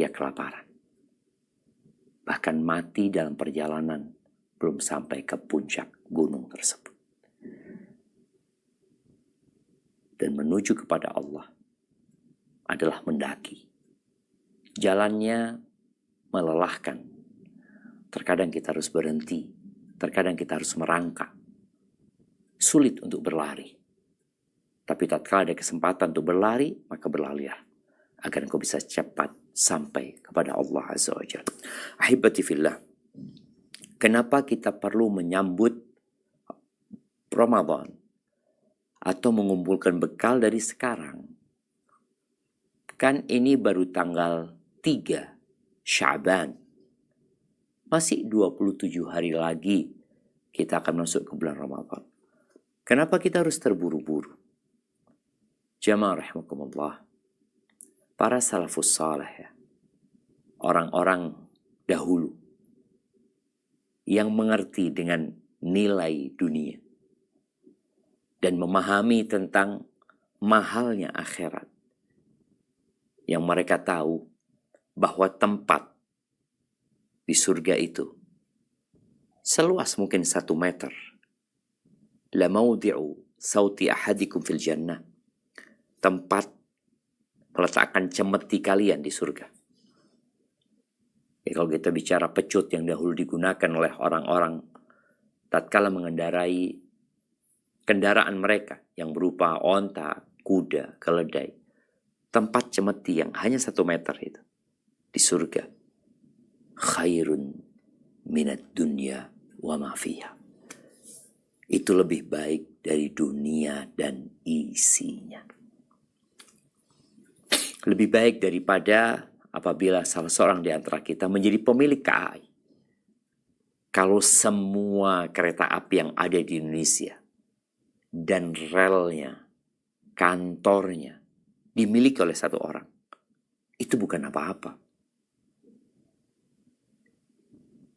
dia kelaparan. Bahkan mati dalam perjalanan belum sampai ke puncak gunung tersebut. Dan menuju kepada Allah adalah mendaki. Jalannya melelahkan. Terkadang kita harus berhenti. Terkadang kita harus merangkak. Sulit untuk berlari. Tapi tatkala ada kesempatan untuk berlari, maka berlarilah. Agar engkau bisa cepat sampai kepada Allah Azza wa Jalla. Ahibati fillah. Kenapa kita perlu menyambut Ramadan? Atau mengumpulkan bekal dari sekarang? Kan ini baru tanggal 3 Sya'ban. Masih 27 hari lagi kita akan masuk ke bulan Ramadan. Kenapa kita harus terburu-buru? Jamaah rahimakumullah. Para salafus saleh ya. Orang-orang dahulu yang mengerti dengan nilai dunia dan memahami tentang mahalnya akhirat. Yang mereka tahu bahwa tempat di surga itu seluas mungkin 1 meter. La mawdi'u sauti ahadikum fil jannah. Tempat meletakkan cemeti kalian di surga. Ya, kalau kita bicara pecut yang dahulu digunakan oleh orang-orang tatkala mengendarai kendaraan mereka yang berupa onta, kuda, keledai. Tempat cemeti yang hanya 1 meter itu di surga. Khairun minad dunya wa ma fiha. Itu lebih baik dari dunia dan isinya. Lebih baik daripada apabila salah seorang di antara kita menjadi pemilik KAI. Kalau semua kereta api yang ada di Indonesia dan relnya, kantornya dimiliki oleh satu orang, itu bukan apa-apa.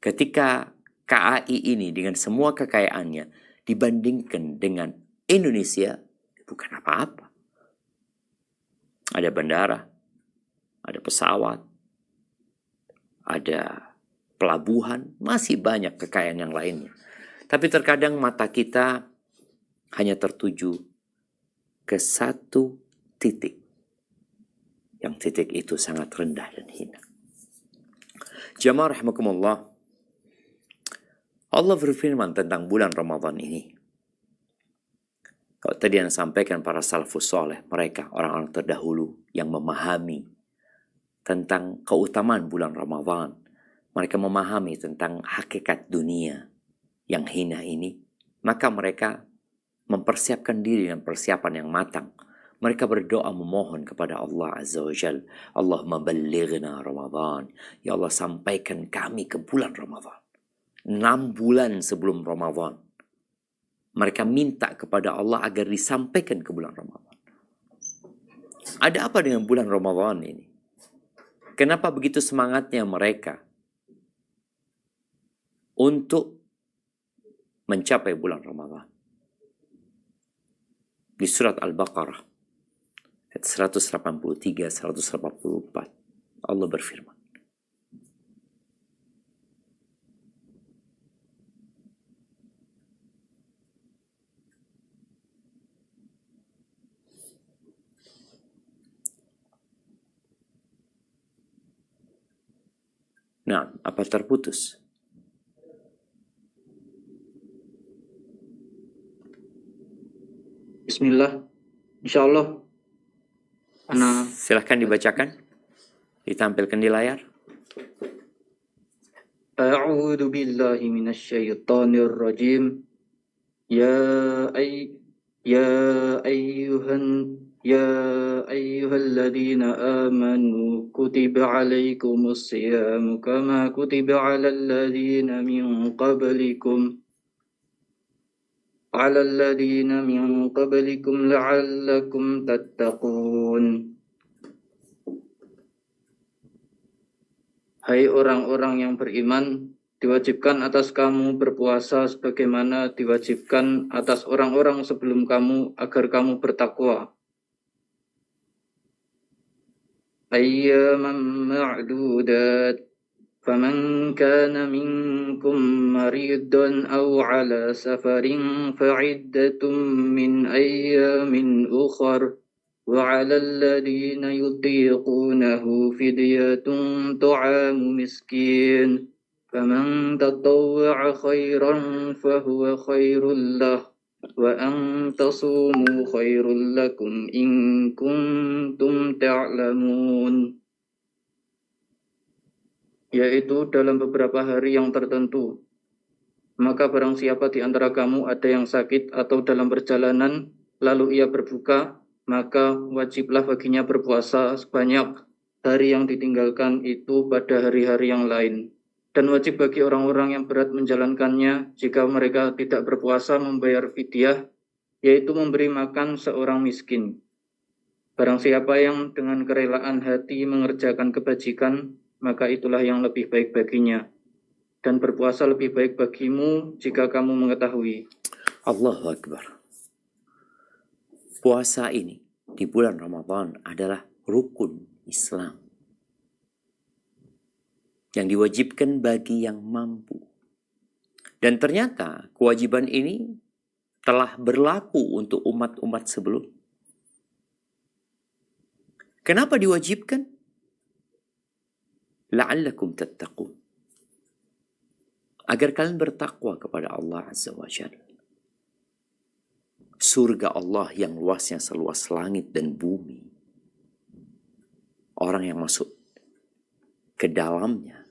Ketika KAI ini dengan semua kekayaannya dibandingkan dengan Indonesia, bukan apa-apa. Ada bandara, ada pesawat, ada pelabuhan, masih banyak kekayaan yang lainnya. Tapi terkadang mata kita hanya tertuju ke satu titik. Yang titik itu sangat rendah dan hina. Jamaah rahimakumullah. Allah berfirman tentang bulan Ramadan ini. Kalau tadi yang sampaikan para salafus soleh, mereka orang-orang terdahulu yang memahami tentang keutamaan bulan Ramadan. Mereka memahami tentang hakikat dunia yang hina ini. Maka mereka mempersiapkan diri dengan persiapan yang matang. Mereka berdoa memohon kepada Allah Azza wa Jal. Allahumma ballighna Ramadan. Ya Allah, sampaikan kami ke bulan Ramadan. 6 bulan sebelum Ramadan. Mereka minta kepada Allah agar disampaikan ke bulan Ramadan. Ada apa dengan bulan Ramadan ini? Kenapa begitu semangatnya mereka untuk mencapai bulan Ramadan? Di surat Al-Baqarah ayat 183-184 Allah berfirman, nah, apa terputus? Bismillah. Insyaallah. Silahkan dibacakan. Ditampilkan di layar. A'udzu billahi minasyaitonir rajim. Ya ayyuhalladzina amanu kutiba alaikumus siyam kama kutiba alal ladzina min qablikum la'allakum tattaqun. Hai orang-orang yang beriman, diwajibkan atas kamu berpuasa sebagaimana diwajibkan atas orang-orang sebelum kamu agar kamu bertakwa. أياما معدودات فمن كان منكم مريضا أو على سفر فعدة من أيام أخر وعلى الذين يطيقونه فدية طعام مسكين فمن تطوع خيرا فهو خير له وأن تصوموا خير لكم إن كنتم تعلمون, yaitu dalam beberapa hari yang tertentu. Maka barang siapa di antara kamu ada yang sakit atau dalam perjalanan, lalu ia berbuka, maka wajiblah baginya berpuasa sebanyak hari yang ditinggalkan itu pada hari-hari yang lain. Dan wajib bagi orang-orang yang berat menjalankannya, jika mereka tidak berpuasa, membayar fidyah, yaitu memberi makan seorang miskin. Barang siapa yang dengan kerelaan hati mengerjakan kebajikan, maka itulah yang lebih baik baginya. Dan berpuasa lebih baik bagimu jika kamu mengetahui. Allahu Akbar. Puasa ini di bulan Ramadan adalah rukun Islam yang diwajibkan bagi yang mampu. Dan ternyata kewajiban ini telah berlaku untuk umat-umat sebelum. Kenapa diwajibkan? La'allakum tattaqun. Agar kalian bertakwa kepada Allah Azza wa Jalla. Surga Allah yang luasnya seluas langit dan bumi. Orang yang masuk ke dalamnya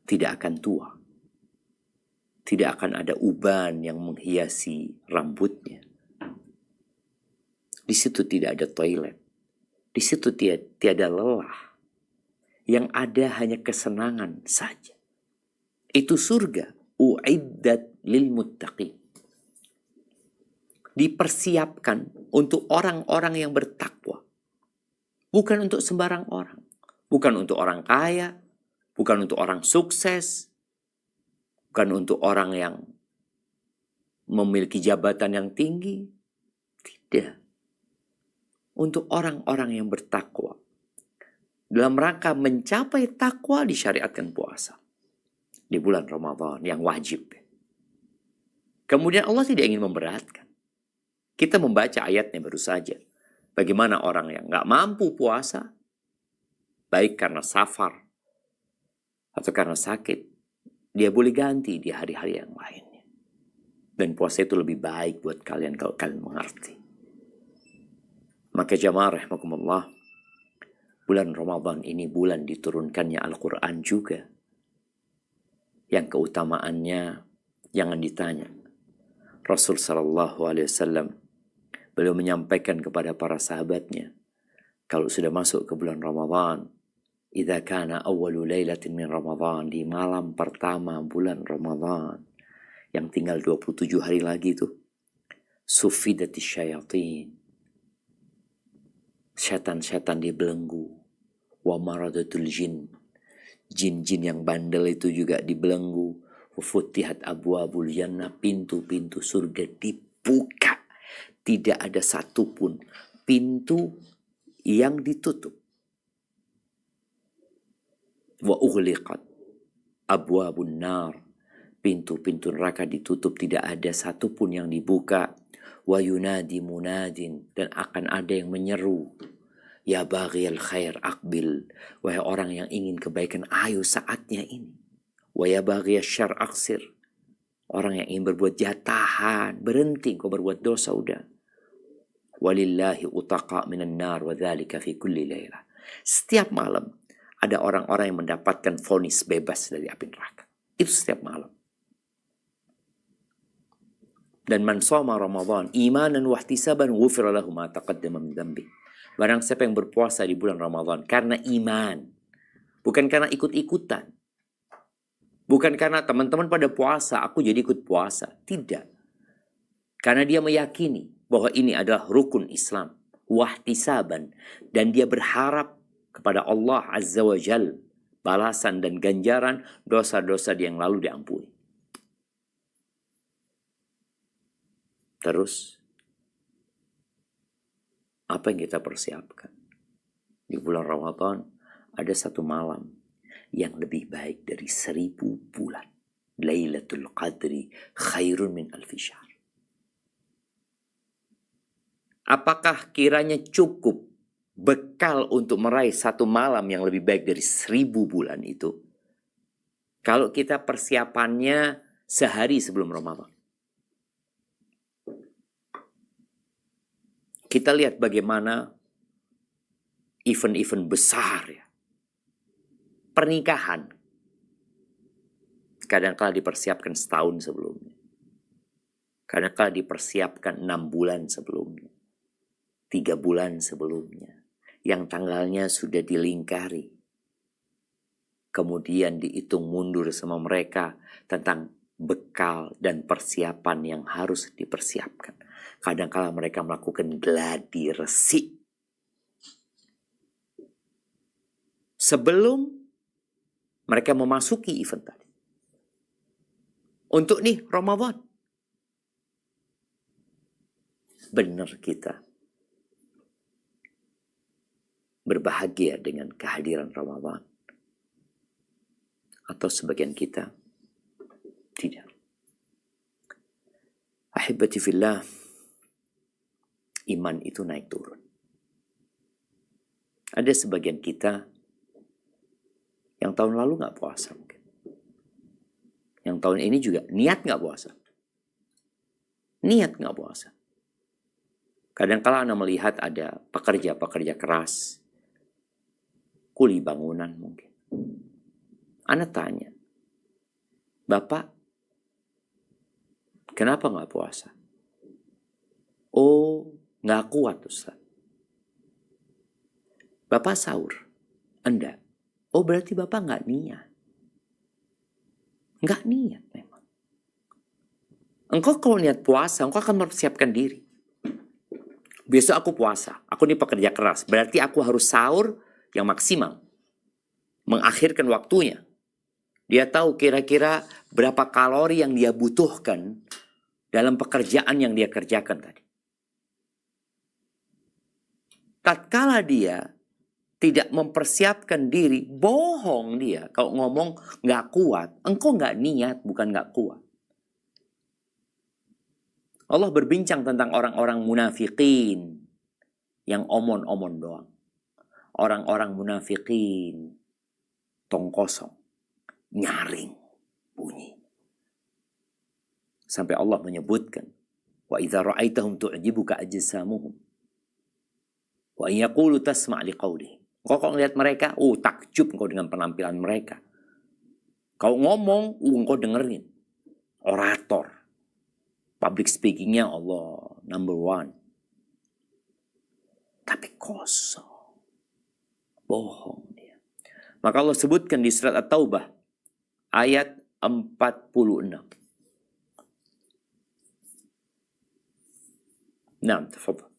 tidak akan tua. Tidak akan ada uban yang menghiasi rambutnya. Di situ tidak ada toilet. Di situ tiada lelah. Yang ada hanya kesenangan saja. Itu surga. U'iddat lil muttaqin. Dipersiapkan untuk orang-orang yang bertakwa. Bukan untuk sembarang orang. Bukan untuk orang kaya. Bukan untuk orang sukses. Bukan untuk orang yang memiliki jabatan yang tinggi. Tidak. Untuk orang-orang yang bertakwa. Dalam rangka mencapai takwa disyariatkan puasa. Di bulan Ramadan yang wajib. Kemudian Allah tidak ingin memberatkan. Kita membaca ayatnya baru saja. Bagaimana orang yang nggak mampu puasa, baik karena safar atau karena sakit, dia boleh ganti di hari-hari yang lainnya. Dan puasa itu lebih baik buat kalian kalau kalian mengerti. Maka jamaah rahimakumullah, bulan Ramadan ini bulan diturunkannya Al-Quran juga. Yang keutamaannya jangan ditanya. Rasul sallallahu alaihi wasallam beliau menyampaikan kepada para sahabatnya, kalau sudah masuk ke bulan Ramadan, idza kana awwalu lailatin min Ramadan, di malam pertama bulan Ramadan yang tinggal 27 hari lagi tuh, sufidatis syayatin, setan-setan dibelenggu, wa maradatul jin, jin-jin yang bandel itu juga dibelenggu, futihat abwabul jannah, pintu-pintu surga dibuka. Tidak ada satupun pintu yang ditutup. Wa ughliqat abwabun nar, pintu-pintu neraka ditutup, tidak ada satupun yang dibuka. Wa yunadi munadin, dan akan ada yang menyeru, ya baghiyal khair aqbil, wahai orang yang ingin kebaikan, ayo saatnya ini. Wa ya baghiyal syarr aqsir, orang yang ingin berbuat jahat tahan, berhenti kau berbuat dosa udah. Walillahi utaqa minan nar wa dzalika fi kulli lailah. Setiap malam ada orang-orang yang mendapatkan vonis bebas dari api neraka. Itu setiap malam. Dan man shoma Ramadan imanan wa ihtisaban ghufira lahu ma taqaddama min dzambi. Barang siapa yang berpuasa di bulan Ramadan karena iman, bukan karena ikut-ikutan. Bukan karena teman-teman pada puasa, aku jadi ikut puasa. Tidak. Karena dia meyakini bahwa ini adalah rukun Islam. Wahtisaban. Dan dia berharap kepada Allah Azza wa Jal balasan dan ganjaran dosa-dosa dia yang lalu diampuni. Terus, apa yang kita persiapkan? di bulan Ramadan ada satu malam yang lebih baik dari 1000 bulan. Lailatul Qadri khairun min alfi syahr. Apakah kiranya cukup bekal untuk meraih satu malam yang lebih baik dari 1000 bulan itu? Kalau kita persiapannya sehari sebelum Ramadan. Kita lihat bagaimana event-event besar ya. Pernikahan. Kadang-kala dipersiapkan setahun sebelumnya. Kadang-kala dipersiapkan 6 bulan sebelumnya. 3 bulan sebelumnya. Yang tanggalnya sudah dilingkari. Kemudian dihitung mundur sama mereka tentang bekal dan persiapan yang harus dipersiapkan. Kadang-kala mereka melakukan gladi resi. Sebelum mereka memasuki event tadi. Untuk nih Ramadan. Benar kita berbahagia dengan kehadiran Ramadan. Atau sebagian kita tidak. Ahibati fillah, iman itu naik turun. Ada sebagian kita yang tahun lalu gak puasa mungkin. Yang tahun ini juga niat gak puasa. Niat gak puasa. Kadang-kala Anda melihat ada pekerja-pekerja keras. Kuli bangunan mungkin. Anda tanya, Bapak, kenapa gak puasa? Oh, gak kuat Ustaz. Bapak sahur? Enggak. Oh, berarti Bapak gak niat. Gak niat memang. Engkau kalau niat puasa, engkau akan mempersiapkan diri. Besok aku puasa, aku ini pekerja keras. Berarti aku harus sahur yang maksimal. Mengakhirkan waktunya. Dia tahu kira-kira berapa kalori yang dia butuhkan dalam pekerjaan yang dia kerjakan tadi. Tatkala dia tidak mempersiapkan diri, bohong dia. Kalau ngomong gak kuat, engkau gak niat, bukan gak kuat. Allah berbincang tentang orang-orang munafikin yang omon-omon doang. Orang-orang munafikin tong kosong, nyaring bunyi. Sampai Allah menyebutkan, wa idza ra'aitahum tu'jibuka ajsamuhum wa yaqulu tasma' liqaulihim. Kau kalau ngelihat mereka, takjub engkau dengan penampilan mereka. Kau ngomong, engkau dengerin. Orator. Public speakingnya Allah number 1. Tapi kosong. Bohong dia. Maka Allah sebutkan di surat At-Taubah ayat 46. Naam, tafadhal.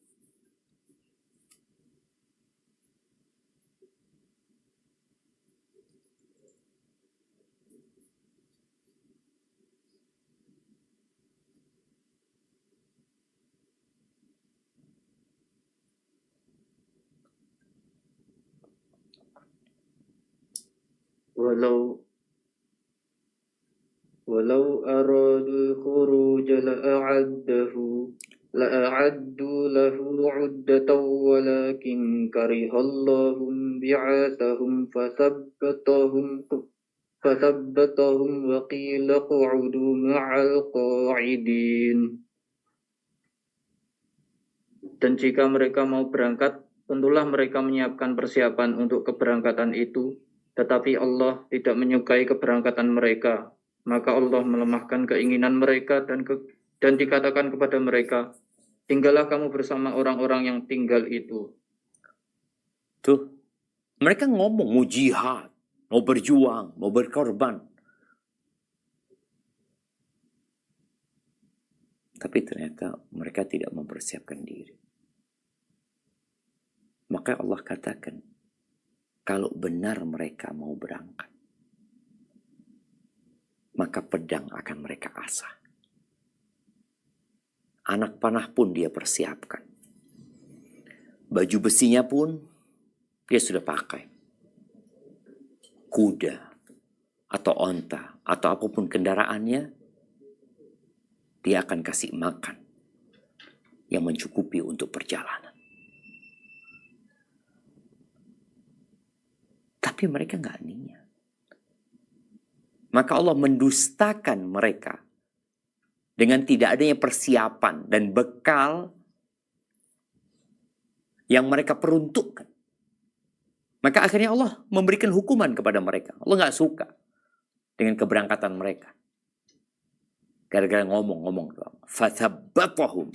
Walau aradul khuruj la'addu lahu 'uddatan walakin karihallahum bi'athahum fasabbatahum wa qila qu'udu ma'al qa'idin. Dan jika mereka mau berangkat, tentulah mereka menyiapkan persiapan untuk keberangkatan itu, tetapi Allah tidak menyukai keberangkatan mereka. Maka Allah melemahkan keinginan mereka dan dikatakan kepada mereka, tinggallah kamu bersama orang-orang yang tinggal itu. Tuh, mereka ngomong mau jihad, mau berjuang, mau berkorban. Tapi ternyata mereka tidak mempersiapkan diri. Maka Allah katakan, kalau benar mereka mau berangkat, maka pedang akan mereka asah. Anak panah pun dia persiapkan. Baju besinya pun dia sudah pakai kuda atau onta atau apapun kendaraannya, dia akan kasih makan yang mencukupi untuk perjalanan. Tapi mereka nggak niat. Maka Allah mendustakan mereka dengan tidak adanya persiapan dan bekal yang mereka peruntukkan. Maka akhirnya Allah memberikan hukuman kepada mereka. Allah nggak suka dengan keberangkatan mereka. Gara-gara ngomong-ngomong doang. Fathabbatahum.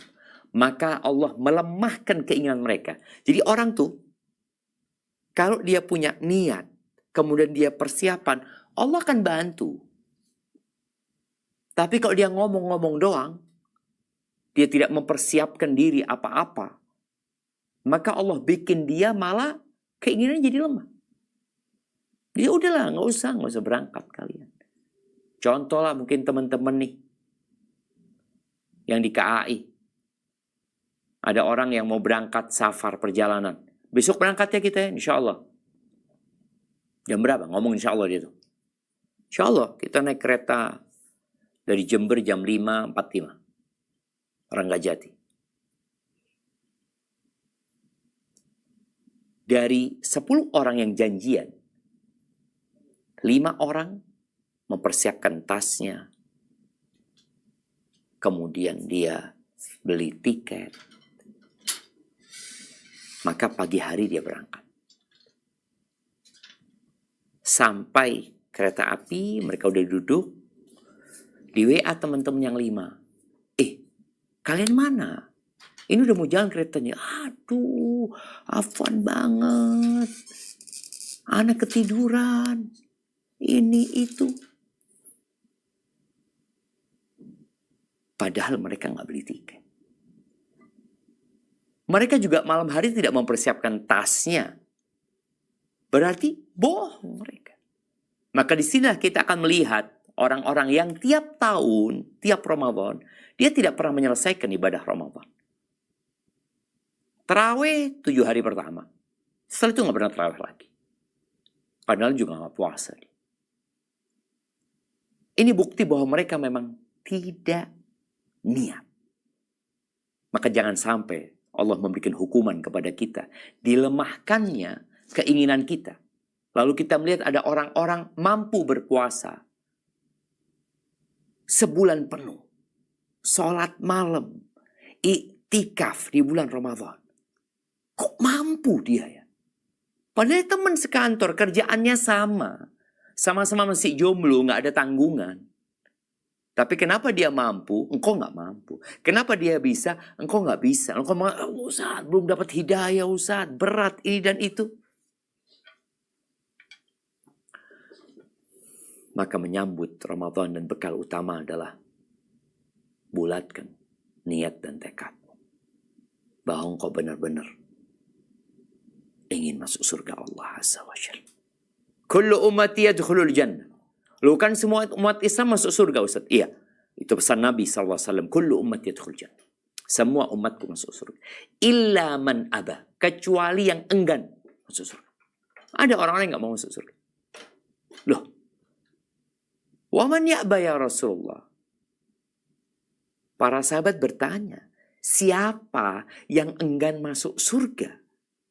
Maka Allah melemahkan keinginan mereka. Jadi orang tuh, kalau dia punya niat, kemudian dia persiapan, Allah akan bantu. Tapi kalau dia ngomong-ngomong doang, dia tidak mempersiapkan diri apa-apa, maka Allah bikin dia malah keinginannya jadi lemah. Dia udahlah, nggak usah berangkat kalian. Contoh lah mungkin teman-teman nih, yang di KAI. Ada orang yang mau berangkat safar perjalanan. Besok berangkat ya kita ya, insya Allah. Jam berapa? Ngomong insya Allah dia tuh. Insya Allah kita naik kereta dari Jember jam 5.45. Ranggajati. Dari 10 orang yang janjian, 5 orang mempersiapkan tasnya. Kemudian dia beli tiket. Maka pagi hari dia berangkat. Sampai kereta api, mereka udah duduk. Di WA teman-teman yang 5. Kalian mana? Ini udah mau jalan keretanya. Aduh, afwan banget. Anak ketiduran. Ini, itu. Padahal mereka nggak beli tiket. Mereka juga malam hari tidak mempersiapkan tasnya. Berarti bohong mereka. Maka di sini kita akan melihat orang-orang yang tiap tahun, tiap Ramadan, dia tidak pernah menyelesaikan ibadah Ramadan. Tarawih 7 hari pertama. Setelah itu nggak pernah tarawih lagi. Padahal juga nggak puasa. Ini bukti bahwa mereka memang tidak niat. Maka jangan sampai Allah memberikan hukuman kepada kita. Dilemahkannya keinginan kita. Lalu kita melihat ada orang-orang mampu berpuasa sebulan penuh. Sholat malam. Iktikaf di bulan Ramadan. Kok mampu dia ya? Padahal teman sekantor kerjaannya sama. Sama-sama masih jomblo, gak ada tanggungan. Tapi kenapa dia mampu, engkau gak mampu. Kenapa dia bisa, engkau gak bisa. Engkau mengatakan, Ustaz, belum dapat hidayah Ustaz. Berat ini dan itu. Maka menyambut Ramadan dan bekal utama adalah bulatkan niat dan tekadmu. Bahwa engkau benar-benar ingin masuk surga Allah Azza wa Jalla. Kullu ummati yadkhulul jannah. Lu kan semua umat Islam masuk surga Ustaz. Iya. Itu pesan Nabi SAW. Kullu ummati yadkhulul jannah. Semua umatku masuk surga. Illa man aba. Kecuali yang enggan masuk surga. Ada orang-orang yang gak mau masuk surga. Loh. Wa man ya'ba ya Rasulullah. Para sahabat bertanya. Siapa yang enggan masuk surga?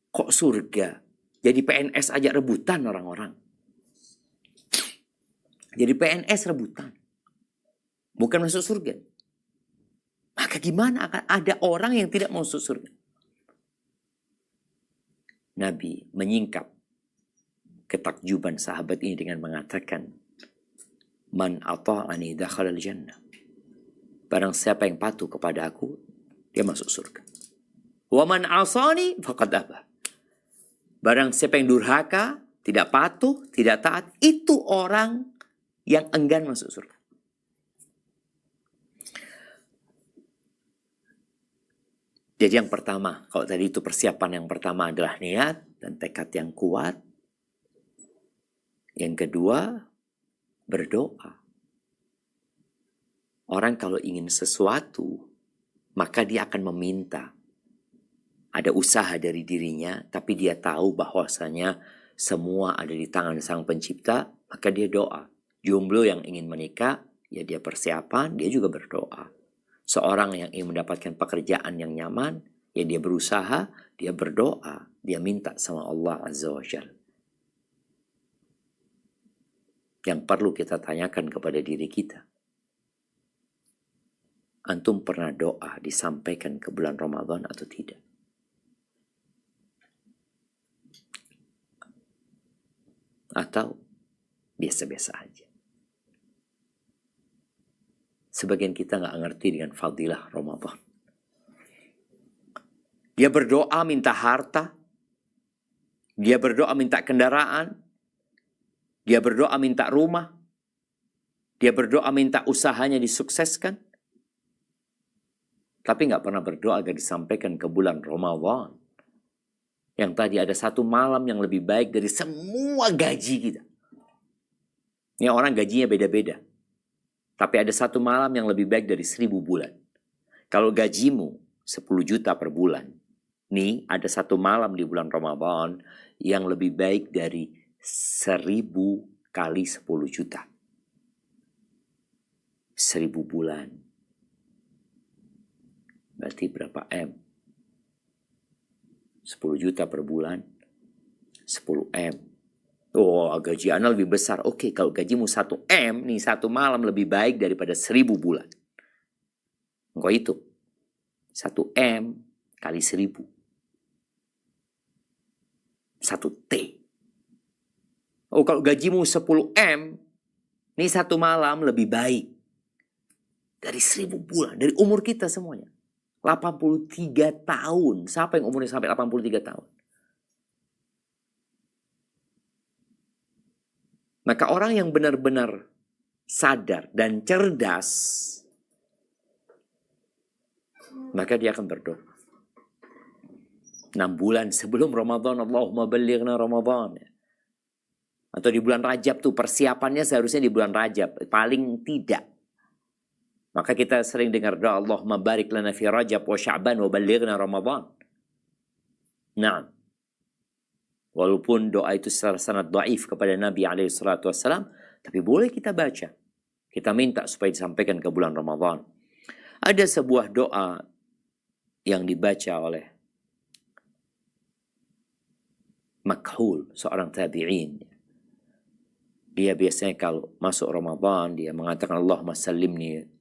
Kok surga? Jadi PNS aja rebutan orang-orang. Jadi PNS rebutan. Bukan masuk surga. Maka gimana akan ada orang yang tidak masuk surga? Nabi menyingkap ketakjuban sahabat ini dengan mengatakan, Man ata'ani dakhalal jannah. Barang siapa yang patuh kepada aku, dia masuk surga. Wa man asani faqad aba. Barang siapa yang durhaka, tidak patuh, tidak taat, itu orang yang enggan masuk surga. Jadi yang pertama, kalau tadi itu persiapan yang pertama adalah niat dan tekad yang kuat. Yang kedua, berdoa. Orang kalau ingin sesuatu, maka dia akan meminta ada usaha dari dirinya, tapi dia tahu bahwasanya semua ada di tangan Sang Pencipta, maka dia doa. Jomblo yang ingin menikah, ya dia persiapan, dia juga berdoa. Seorang yang ingin mendapatkan pekerjaan yang nyaman, ya dia berusaha, dia berdoa, dia minta sama Allah Azza wa Jalla. Yang perlu kita tanyakan kepada diri kita, antum pernah doa disampaikan ke bulan Ramadan atau tidak? Atau biasa-biasa aja? Sebagian kita nggak ngerti dengan fadilah Ramadan. Dia berdoa minta harta, dia berdoa minta kendaraan, dia berdoa minta rumah, dia berdoa minta usahanya disukseskan, tapi nggak pernah berdoa agar disampaikan ke bulan Ramadan. Yang tadi ada satu malam yang lebih baik dari semua gaji kita. Ini orang gajinya beda-beda. Tapi ada satu malam yang lebih baik dari 1000 bulan. Kalau gajimu 10 juta per bulan, nih ada satu malam di bulan Ramadan yang lebih baik dari 1000 kali 10 juta. 1000 bulan. Berarti berapa M? 10 juta per bulan, 10 M. Oh, gaji Anda lebih besar. Oke, kalau gajimu 1 M, nih satu malam lebih baik daripada 1000 bulan. Engkau itu 1 M kali 1000. 1 T. Oh, kalau gajimu 10 M, nih satu malam lebih baik dari 1000 bulan. Dari umur kita semuanya. 83 tahun. Siapa yang umurnya sampai 83 tahun? Maka orang yang benar-benar sadar dan cerdas, maka dia akan berdoa. 6 bulan sebelum Ramadan, Allahumma ballighna Ramadan. Atau di bulan Rajab tuh persiapannya seharusnya di bulan Rajab. Paling tidak. Maka kita sering dengar doa Allahumma barik lana fi Rajab wa Sya'ban wa ballighna Ramadan. Nah, walaupun doa itu secara sanad dhaif kepada Nabi SAW, tapi boleh kita baca. Kita minta supaya disampaikan ke bulan Ramadan. Ada sebuah doa yang dibaca oleh Makhul, seorang tabi'in. Dia biasanya kalau masuk Ramadan, dia mengatakan Allahumma sallimni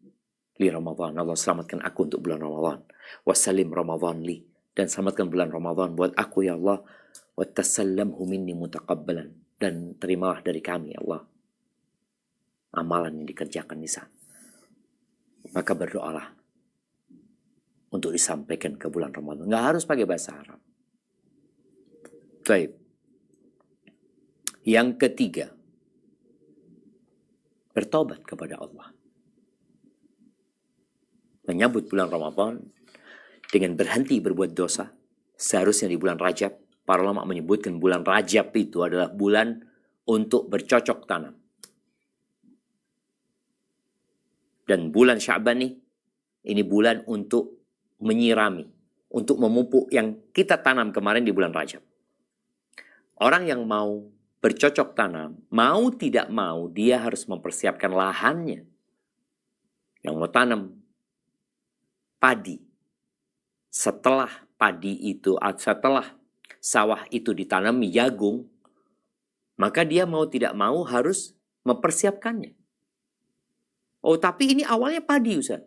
li Ramadan. Allah selamatkan aku untuk bulan Ramadan. Wassalim Ramadan li. Dan selamatkan bulan Ramadan buat aku ya Allah. Wattasallamhu minni mutaqabbalan. Dan terimalah dari kami ya Allah amalan yang dikerjakan di sana. Maka berdoalah untuk disampaikan ke bulan Ramadan. Nggak harus pakai bahasa Arab. Baik. Yang ketiga, bertobat kepada Allah. Menyambut bulan Ramadan dengan berhenti berbuat dosa. Seharusnya di bulan Rajab, para ulama menyebutkan bulan Rajab itu adalah bulan untuk bercocok tanam. Dan bulan Sya'ban ini bulan untuk menyirami, untuk memupuk yang kita tanam kemarin di bulan Rajab. Orang yang mau bercocok tanam, mau tidak mau, dia harus mempersiapkan lahannya. Yang mau tanam padi, setelah sawah itu ditanami jagung, maka dia mau tidak mau harus mempersiapkannya. Oh, tapi ini awalnya padi, Ustaz.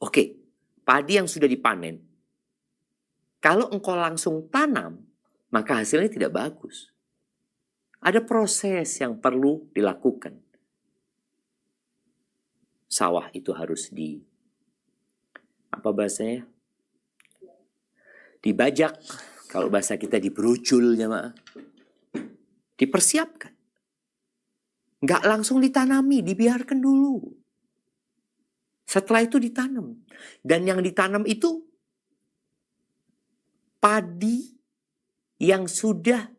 Oke, padi yang sudah dipanen. Kalau engkau langsung tanam, maka hasilnya tidak bagus. Ada proses yang perlu dilakukan. Sawah itu harus apa bahasanya? Dibajak. Kalau bahasa kita diberucul, jemaah. Dipersiapkan. Nggak langsung ditanami, dibiarkan dulu. Setelah itu ditanam. Dan yang ditanam itu padi yang sudah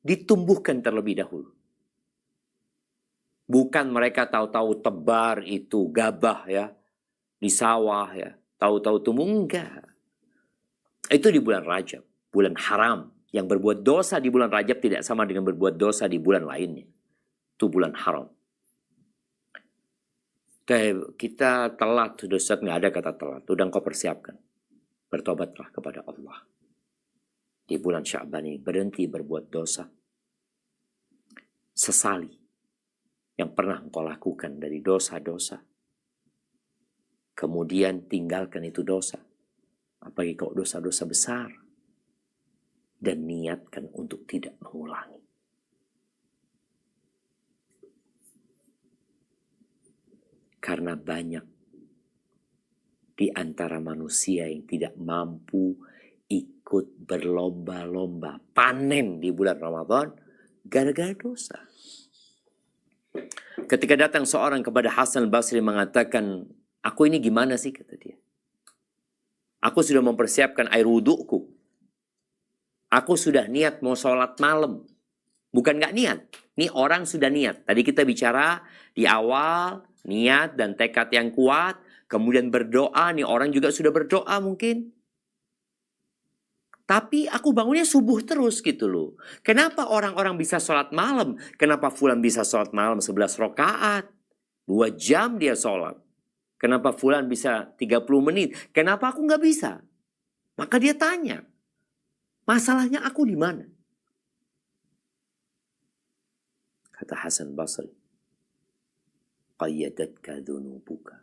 ditumbuhkan terlebih dahulu. Bukan mereka tahu-tahu tebar itu gabah ya di sawah ya, tahu-tahu tumbuh, enggak. Itu di bulan Rajab, bulan haram. Yang berbuat dosa di bulan Rajab tidak sama dengan berbuat dosa di bulan lainnya. Itu bulan haram. Kita telat, sudah Ustaz, nggak ada kata telat. Udah engkau persiapkan. Bertobatlah kepada Allah. Di bulan Sya'ban ini berhenti berbuat dosa. Sesali yang pernah engkau lakukan dari dosa-dosa. Kemudian tinggalkan itu dosa. Apalagi kalau dosa-dosa besar. Dan niatkan untuk tidak mengulangi. Karena banyak di antara manusia yang tidak mampu ikut berlomba-lomba panen di bulan Ramadan gara-gara dosa. Ketika datang seorang kepada Hasan al-Basri mengatakan, aku ini gimana sih, kata dia. Aku sudah mempersiapkan air wudukku. Aku sudah niat mau sholat malam. Bukan gak niat. Ini orang sudah niat. Tadi kita bicara di awal, niat dan tekad yang kuat. Kemudian berdoa. Nih orang juga sudah berdoa mungkin. Tapi aku bangunnya subuh terus gitu loh. Kenapa orang-orang bisa sholat malam? Kenapa fulan bisa sholat malam 11 rakaat? 2 jam dia sholat. Kenapa fulan bisa 30 menit? Kenapa aku nggak bisa? Maka dia tanya. Masalahnya aku di mana? Kata Hasan Basri. Qayyadatka dhunubuka.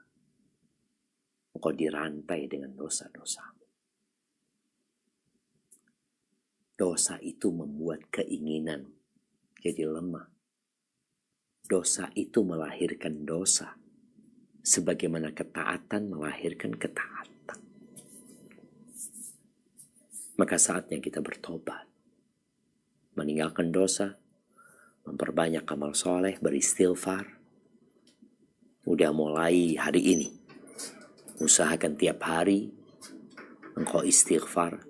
Engkau dirantai dengan dosa-dosamu. Dosa itu membuat keinginan jadi lemah. Dosa itu melahirkan dosa. Sebagaimana ketaatan melahirkan ketaatan. Maka saatnya kita bertobat. Meninggalkan dosa. Memperbanyak amal soleh, beristighfar. Udah mulai hari ini. Usahakan tiap hari engkau istighfar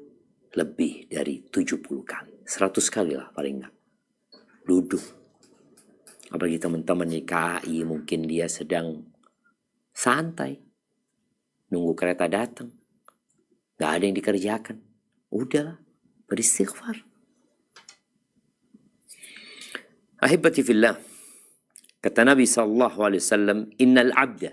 lebih dari 70 kali. 100 kali lah paling enggak. Duduk. Apalagi teman-teman di KAI mungkin dia sedang santai. Nunggu kereta datang. Gak ada yang dikerjakan. Udahlah, beristighfar. Ahibati fillah. Kata Nabi SAW, Innal abda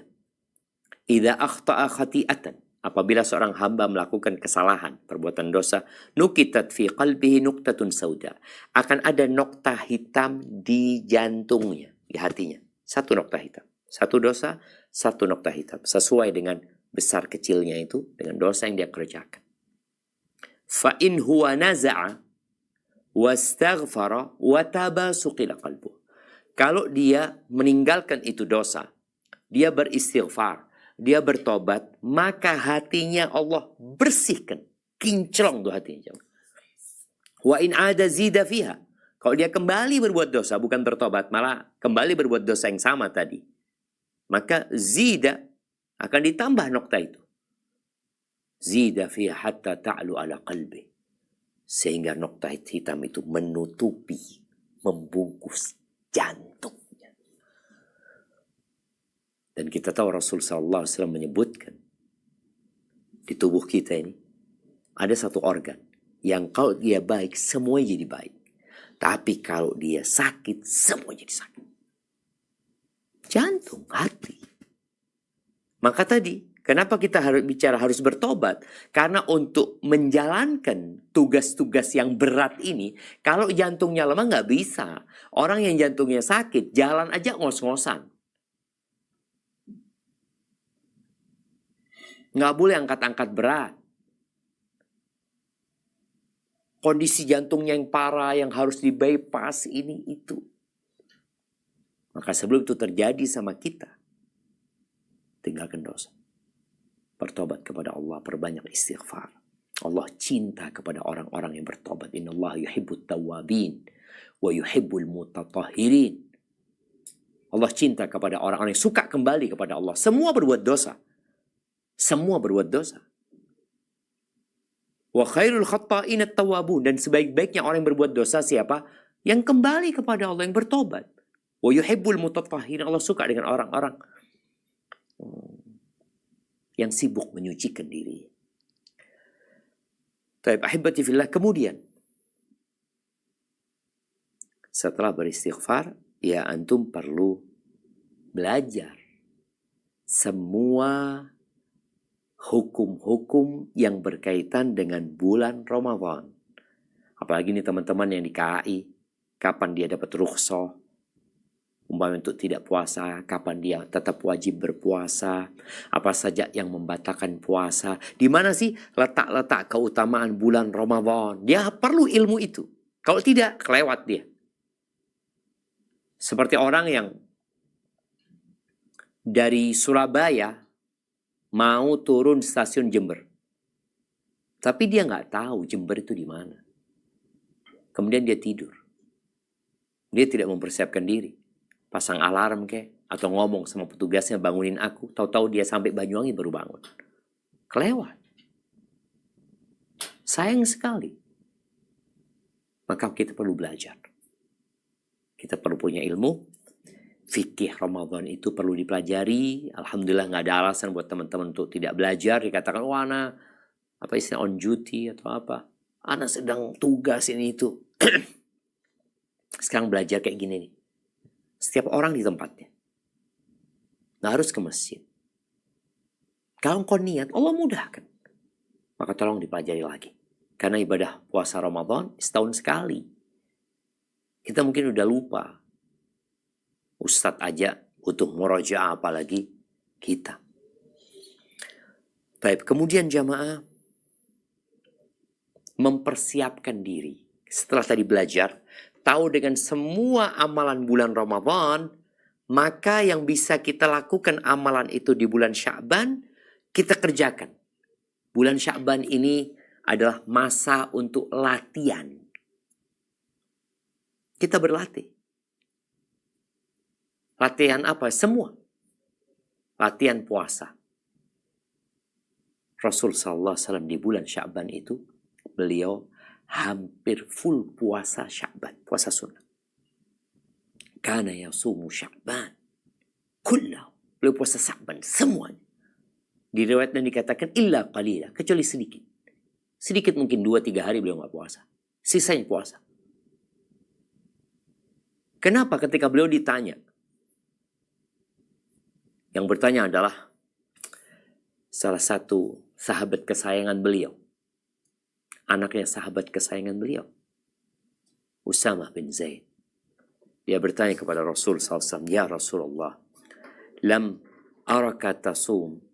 idza akhta'a khati'atan. Apabila seorang hamba melakukan kesalahan, perbuatan dosa, nukitat fi qalbihi nuqtatun sauda. Akan ada nokta hitam di jantungnya, di hatinya. Satu nokta hitam. Satu dosa, satu nokta hitam. Sesuai dengan besar kecilnya itu, dengan dosa yang dia kerjakan. Fa in huwa naza'a wastaghfara wa taba suqila qalbuh. Kalau dia meninggalkan itu dosa, dia beristighfar, dia bertobat, maka hatinya Allah bersihkan. Kinclong tuh hatinya. Wa in ada zida fiha. Kalau dia kembali berbuat dosa, bukan bertobat, malah kembali berbuat dosa yang sama tadi. Maka zida akan ditambah nokta itu. Zida fiha hatta ta'lu ala qalbi. Sehingga nokta hitam itu menutupi, membungkus jantungnya. Dan kita tahu Rasul SAW menyebutkan di tubuh kita ini ada satu organ yang kalau dia baik semuanya jadi baik. Tapi kalau dia sakit semuanya jadi sakit. Jantung, hati. Maka tadi kenapa kita harus bertobat? Karena untuk menjalankan tugas-tugas yang berat ini, kalau jantungnya lemah nggak bisa. Orang yang jantungnya sakit, jalan aja ngos-ngosan. Nggak boleh angkat-angkat berat. Kondisi jantungnya yang parah, yang harus di bypass ini itu. Maka sebelum itu terjadi sama kita, tinggalkan dosa. Bertobat kepada Allah, perbanyak istighfar. Allah cinta kepada orang-orang yang bertobat. Innallaha yuhibbut tawwabin wa yuhibbul mutatahhirin. Allah cinta kepada orang-orang yang suka kembali kepada Allah. Semua berbuat dosa. Semua berbuat dosa. Wa khairul khatta'in at-tawwabun. Dan sebaik-baiknya orang yang berbuat dosa siapa? Yang kembali kepada Allah, yang bertobat. Wa yuhibbul mutatahhirin. Allah suka dengan orang-orang yang sibuk menyucikan diri. Taib ahibati fillah, kemudian setelah beristighfar, ya antum perlu belajar semua hukum-hukum yang berkaitan dengan bulan Ramadan. Apalagi nih teman-teman yang di KAI, kapan dia dapat rukhsah, umpamanya untuk tidak puasa, kapan dia tetap wajib berpuasa, apa saja yang membatalkan puasa, di mana sih letak-letak keutamaan bulan Ramadan. Dia perlu ilmu itu. Kalau tidak, kelewat dia. Seperti orang yang dari Surabaya mau turun stasiun Jember. Tapi dia nggak tahu Jember itu di mana. Kemudian dia tidur. Dia tidak mempersiapkan diri. Pasang alarm atau ngomong sama petugasnya bangunin aku. Tahu-tahu dia sampai Banyuwangi baru bangun. Kelewat. Sayang sekali. Maka kita perlu belajar. Kita perlu punya ilmu. Fikih Ramadan itu perlu dipelajari. Alhamdulillah nggak ada alasan buat teman-teman untuk tidak belajar. Dikatakan, wah ana apa istilah on duty atau apa. Ana sedang tugas ini itu. Sekarang belajar kayak gini nih. Setiap orang di tempatnya. Nggak harus ke masjid. Kalau kau niat, Allah mudahkan. Maka tolong dipelajari lagi. Karena ibadah puasa Ramadan setahun sekali. Kita mungkin udah lupa. Ustadz aja butuh murojaah, apalagi kita. Baik, kemudian jamaah mempersiapkan diri. Setelah tadi belajar, tahu dengan semua amalan bulan Ramadan, maka yang bisa kita lakukan amalan itu di bulan Sya'ban, kita kerjakan. Bulan Sya'ban ini adalah masa untuk latihan. Kita berlatih. Latihan apa? Semua. Latihan puasa. Rasul SAW di bulan Sya'ban itu, beliau hampir full puasa Sya'ban. Puasa sunnah. Kana yasumu Sya'ban. Kullahu. Beliau puasa Sya'ban. Semuanya. Di riwayat yang dikatakan, illa qalila. Kecuali sedikit. Sedikit mungkin 2-3 hari beliau nggak puasa. Sisanya puasa. Kenapa ketika beliau ditanya? Yang bertanya adalah salah satu sahabat kesayangan beliau. Anaknya sahabat kesayangan beliau. Usama bin Zaid. Dia bertanya kepada Rasul SAW. Ya Rasulullah. Lam araka tasum.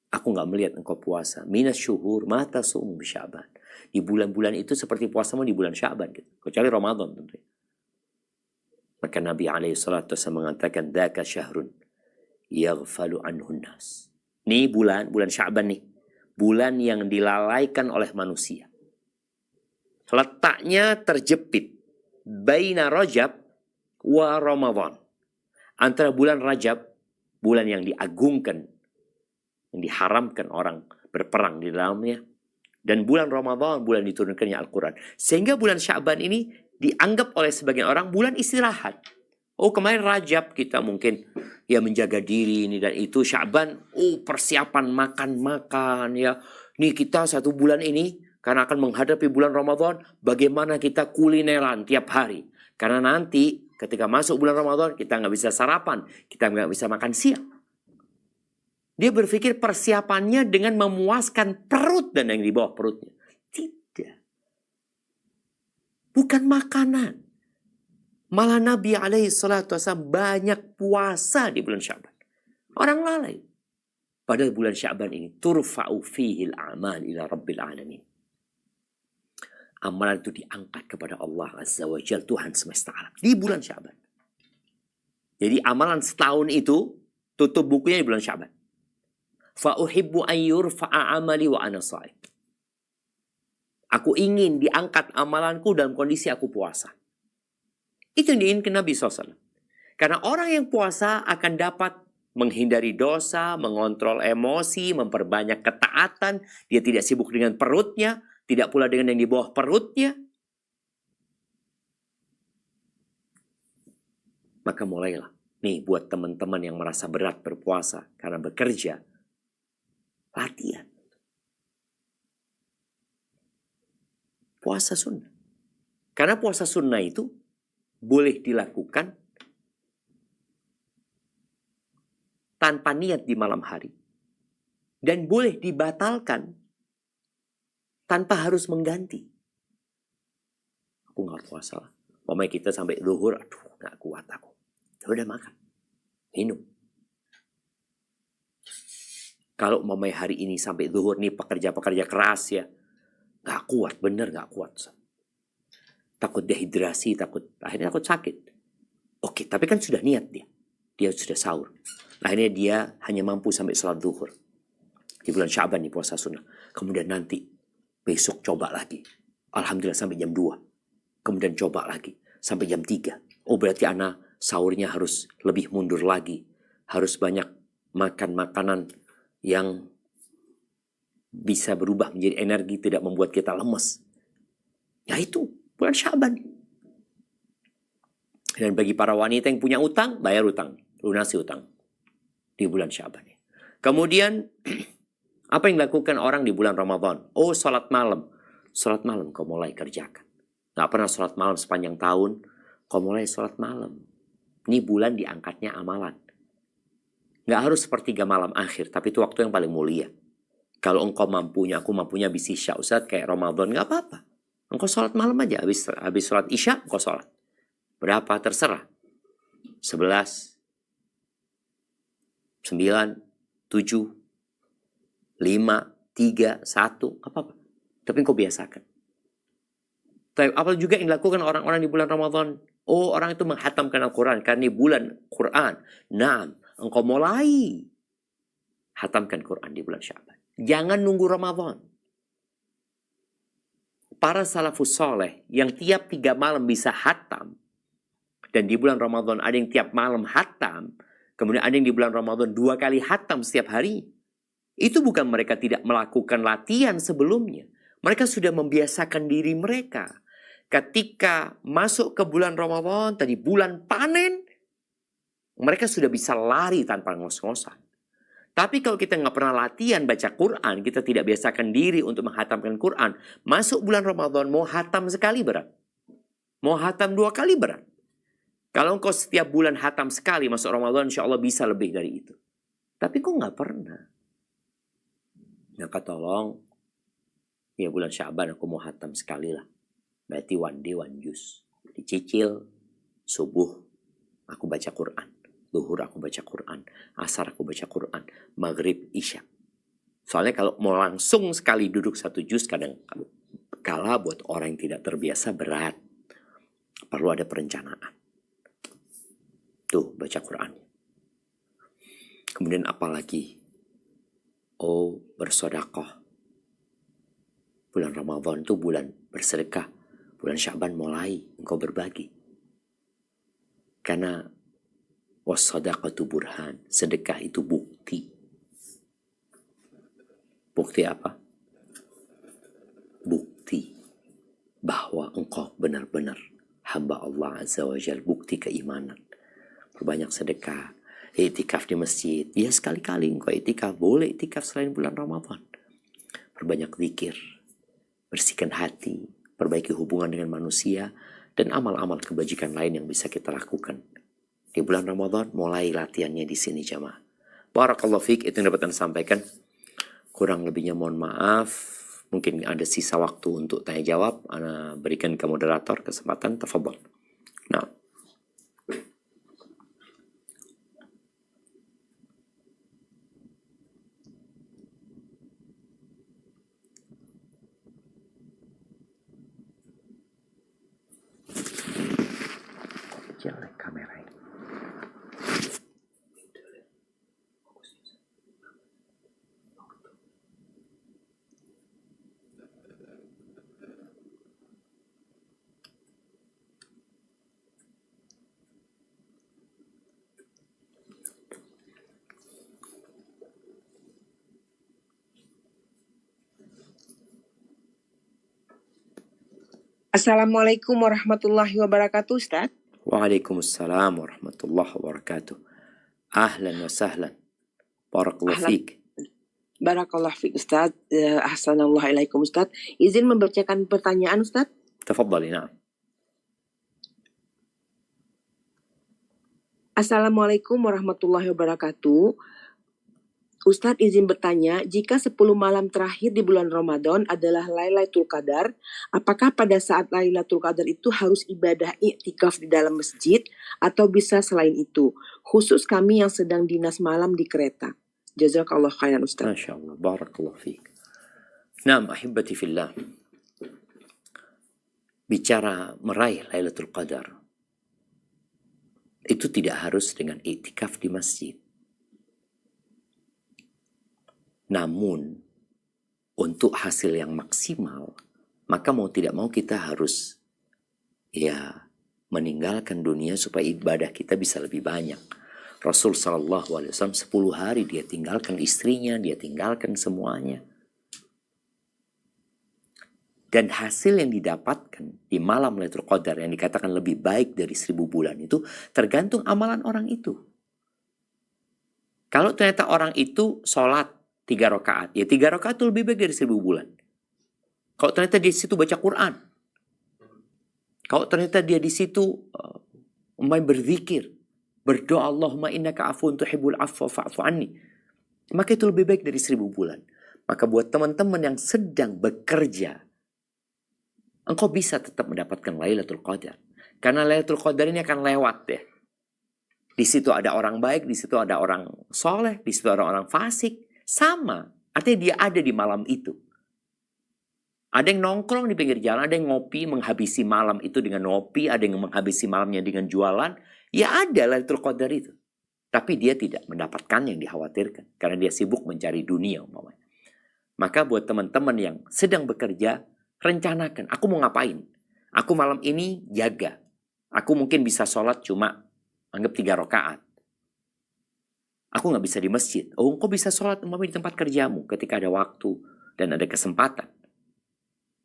Aku nggak melihat engkau puasa. Minas syuhur ma tasum bi Sya'ban. Di bulan-bulan itu seperti puasamu di bulan Sya'ban. Gitu. Kecuali Ramadan tentunya. Maka Nabi SAW mengatakan, Dzaka syahrun yaghfalu anhun nas. Ini bulan Sya'ban nih. Bulan yang dilalaikan oleh manusia. Letaknya terjepit. Baina Rajab wa Ramadan. Antara bulan Rajab, bulan yang diagungkan, yang diharamkan orang berperang di dalamnya, dan bulan Ramadan, bulan diturunkannya Al-Quran. Sehingga bulan Sya'ban ini dianggap oleh sebagian orang bulan istirahat. Oh, kemarin Rajab kita mungkin ya menjaga diri ini dan itu. Sya'ban, oh persiapan makan-makan ya. Nih kita 1 bulan ini karena akan menghadapi bulan Ramadan, bagaimana kita kulineran tiap hari. Karena nanti ketika masuk bulan Ramadan kita nggak bisa sarapan, kita nggak bisa makan siang. Dia berpikir persiapannya dengan memuaskan perut dan yang di bawah perutnya. Tidak. Bukan makanan. Malah Nabi SAW banyak puasa di bulan Sya'ban. Orang lalai. Pada bulan Sya'ban ini, turfa'u fihil a'mal ila rabbil alamin. Amalan itu diangkat kepada Allah Azza wa Jalla, Tuhan semesta alam. Di bulan Sya'ban. Jadi amalan setahun itu, tutup bukunya di bulan Sya'ban. Fa'uhibbu an yurfa'a amali wa ana sha'im. Aku ingin diangkat amalanku dalam kondisi aku puasa. Itu yang diinginkan Nabi SAW. Karena orang yang puasa akan dapat menghindari dosa, mengontrol emosi, memperbanyak ketaatan. Dia tidak sibuk dengan perutnya, tidak pula dengan yang di bawah perutnya. Maka mulailah. Nih buat teman-teman yang merasa berat berpuasa karena bekerja. Latihan. puasa sunnah. Karena puasa sunnah itu boleh dilakukan tanpa niat di malam hari. Dan boleh dibatalkan tanpa harus mengganti. Aku nggak puasa lah. Pokoknya kita sampai zuhur, aduh nggak kuat aku. Ya udah makan, minum. Kalau hari ini sampai zuhur nih pekerja-pekerja keras ya, nggak kuat, bener nggak kuat. Takut dehidrasi, akhirnya takut sakit. Oke, tapi kan sudah niat dia sudah sahur. Akhirnya dia hanya mampu sampai salat zuhur. Di bulan Sya'ban nih puasa sunnah. Kemudian nanti besok coba lagi. Alhamdulillah sampai jam 2. Kemudian coba lagi sampai jam 3. Oh berarti ana sahurnya harus lebih mundur lagi. Harus banyak makan makanan yang bisa berubah menjadi energi, tidak membuat kita lemes. Ya itu bulan Sya'ban. Dan bagi para wanita yang punya utang, bayar utang, lunasi utang di bulan Sya'ban. Kemudian apa yang dilakukan orang di bulan Ramadan? Oh, sholat malam. Sholat malam kau mulai kerjakan. Gak pernah sholat malam sepanjang tahun, kau mulai sholat malam. Ini bulan diangkatnya amalan. Gak harus sepertiga malam akhir, tapi itu waktu yang paling mulia. Kalau engkau mampunya, aku mampunya habis isya, Ustaz, kayak Ramadan, gak apa-apa. Engkau sholat malam aja, habis sholat isya, engkau sholat. Berapa? Terserah. 11, 9, 7, 5, 3, 1, apa-apa. Tapi engkau biasakan. Tapi apa juga yang dilakukan orang-orang di bulan Ramadan? Oh, orang itu menghatamkan Al-Quran. Karena ini bulan Quran. Nah, engkau mulai hatamkan Quran di bulan Sya'ban. Jangan nunggu Ramadan. Para salafus soleh yang tiap 3 malam bisa hatam. Dan di bulan Ramadan ada yang tiap malam hatam. Kemudian ada yang di bulan Ramadan 2 kali hatam setiap hari. Itu bukan mereka tidak melakukan latihan sebelumnya. Mereka sudah membiasakan diri mereka. Ketika masuk ke bulan Ramadan, tadi bulan panen, mereka sudah bisa lari tanpa ngos-ngosan. Tapi kalau kita nggak pernah latihan baca Quran, kita tidak biasakan diri untuk menghatamkan Quran, masuk bulan Ramadan mau hatam sekali berat. Mau hatam 2 kali berat. Kalau engkau setiap bulan hatam sekali masuk Ramadan, insya Allah bisa lebih dari itu. Tapi kok nggak pernah. Maka tolong, ya bulan Sya'ban aku mau hatam sekali lah. Berarti one day one juice. Dicicil, subuh aku baca Quran. Zuhur aku baca Quran. Asar aku baca Quran. Maghrib, isya. Soalnya kalau mau langsung sekali duduk 1 juz, kadang kala buat orang yang tidak terbiasa berat. Perlu ada perencanaan. Tuh, baca Quran. Kemudian apa lagi? Oh, bersedekah. Bulan Ramadan itu bulan bersedekah. Bulan Sya'ban mulai engkau berbagi. Karena was-sadaqatu burhan. Sedekah itu bukti. Bukti apa? Bukti bahwa engkau benar-benar hamba Allah Azza wa Jalla. Bukti keimanan. Perbanyak sedekah. Iktikaf di masjid. Ya sekali-kali engkau iktikaf. Boleh iktikaf selain bulan Ramadan. Perbanyak zikir. Bersihkan hati. Perbaiki hubungan dengan manusia. Dan amal-amal kebajikan lain yang bisa kita lakukan. Di bulan Ramadan mulai latihannya di sini jamaah. Barakallahu fiik, itu yang dapat saya sampaikan. Kurang lebihnya mohon maaf. Mungkin ada sisa waktu untuk tanya jawab. Ana berikan ke moderator kesempatan. Tafadhol. Nah. Jelek kameranya. Assalamualaikum warahmatullahi wabarakatuh, Ustaz. Waalaikumsalam warahmatullahi wabarakatuh. Ahlan wa sahlan. Barakallahu Ahlan. fiik. Barakallah fiik Ustaz. Ahsanallahu Ustaz. Izin membacakan pertanyaan Ustaz. Tafadhali, na'am. Assalamualaikum warahmatullahi wabarakatuh. Ustadz izin bertanya, jika 10 malam terakhir di bulan Ramadan adalah Lailatul Qadar, apakah pada saat Lailatul Qadar itu harus ibadah iktikaf di dalam masjid atau bisa selain itu? Khusus kami yang sedang dinas malam di kereta. Jazakallah khairan Ustadz. Masya Allah, barakallah fiik. Naam, ahibati fillah. Bicara meraih Lailatul Qadar, itu tidak harus dengan iktikaf di masjid. Namun, untuk hasil yang maksimal, maka mau tidak mau kita harus meninggalkan dunia supaya ibadah kita bisa lebih banyak. Rasul SAW 10 hari dia tinggalkan istrinya, dia tinggalkan semuanya. Dan hasil yang didapatkan di malam Lailatul Qadar yang dikatakan lebih baik dari 1000 bulan itu tergantung amalan orang itu. Kalau ternyata orang itu sholat 3 rakaat, ya 3 rakaat itu lebih baik dari 1000 bulan. Kalau ternyata di situ baca Quran, kalau ternyata dia di situ berzikir, berdoa Allahumma innaka afuwun tuhibbul afwa fa'fu anni, maka itu lebih baik dari 1000 bulan. Maka buat teman-teman yang sedang bekerja, engkau bisa tetap mendapatkan Lailatul Qadar. Karena Lailatul Qadar ini akan lewat deh. Di situ ada orang baik, di situ ada orang soleh, di situ ada orang fasik. Sama, artinya dia ada di malam itu. Ada yang nongkrong di pinggir jalan, ada yang ngopi, menghabisi malam itu dengan ngopi, ada yang menghabisi malamnya dengan jualan. Ya ada Lailatul Qadar itu. Tapi dia tidak mendapatkan yang dikhawatirkan. Karena dia sibuk mencari dunia umpamanya. Maka buat teman-teman yang sedang bekerja, rencanakan, aku mau ngapain? Aku malam ini jaga. Aku mungkin bisa sholat cuma anggap 3 rakaat. Aku nggak bisa di masjid. Oh, engkau bisa sholat umpamanya di tempat kerjamu ketika ada waktu dan ada kesempatan.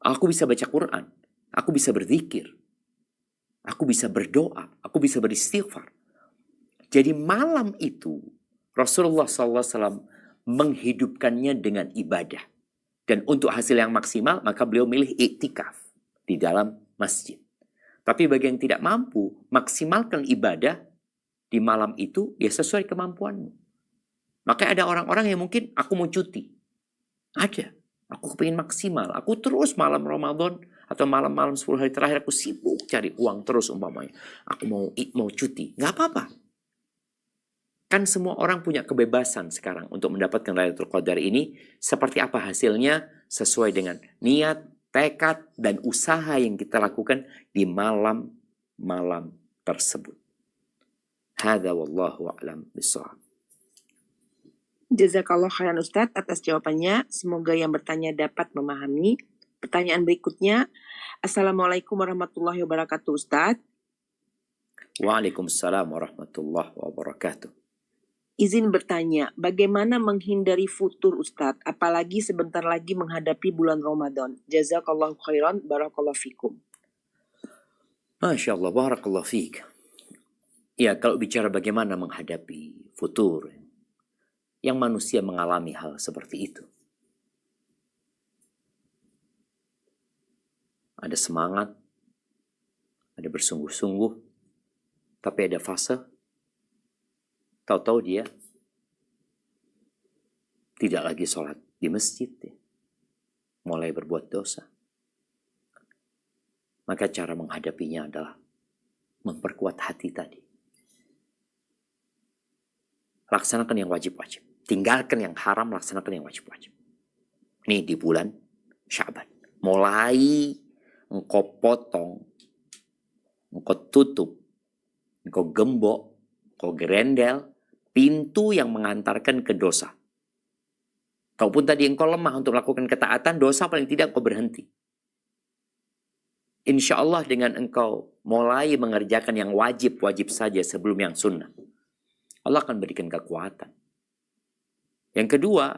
Aku bisa baca Quran. Aku bisa berzikir. Aku bisa berdoa. Aku bisa beristighfar. Jadi malam itu Rasulullah SAW menghidupkannya dengan ibadah. Dan untuk hasil yang maksimal maka beliau milih iktikaf di dalam masjid. Tapi bagi yang tidak mampu, maksimalkan ibadah di malam itu ya sesuai kemampuanmu. Maka ada orang-orang yang mungkin aku mau cuti. Ada. Aku pengen maksimal. Aku terus malam Ramadan atau malam-malam 10 hari terakhir aku sibuk cari uang terus umpamanya. Aku mau cuti. Nggak apa-apa. Kan semua orang punya kebebasan sekarang untuk mendapatkan Lailatul Qadar ini. Seperti apa hasilnya sesuai dengan niat, tekad, dan usaha yang kita lakukan di malam-malam tersebut. Hada wallahu a'lam bishawab. Jazakallah khairan Ustadz atas jawabannya. Semoga yang bertanya dapat memahami. Pertanyaan berikutnya. Assalamualaikum warahmatullahi wabarakatuh Ustadz. Waalaikumsalam warahmatullahi wabarakatuh. Izin bertanya, bagaimana menghindari futur Ustadz, apalagi sebentar lagi menghadapi bulan Ramadan? Jazakallahu khairan, barakallahu fikum. Masya Allah, barakallahu fiik. Ya, kalau bicara bagaimana menghadapi futur, yang manusia mengalami hal seperti itu. Ada semangat, ada bersungguh-sungguh, tapi ada fase, tahu-tahu dia tidak lagi sholat di masjid, mulai berbuat dosa. Maka cara menghadapinya adalah memperkuat hati tadi. Laksanakan yang wajib-wajib. Tinggalkan yang haram, laksanakan yang wajib-wajib. Ini di bulan Sya'ban. Mulai engkau potong, engkau tutup, engkau gembok, engkau gerendel, pintu yang mengantarkan ke dosa. Kalaupun tadi engkau lemah untuk melakukan ketaatan, dosa paling tidak engkau berhenti. Insya Allah dengan engkau mulai mengerjakan yang wajib-wajib saja sebelum yang sunnah, Allah akan berikan kekuatan. Yang kedua,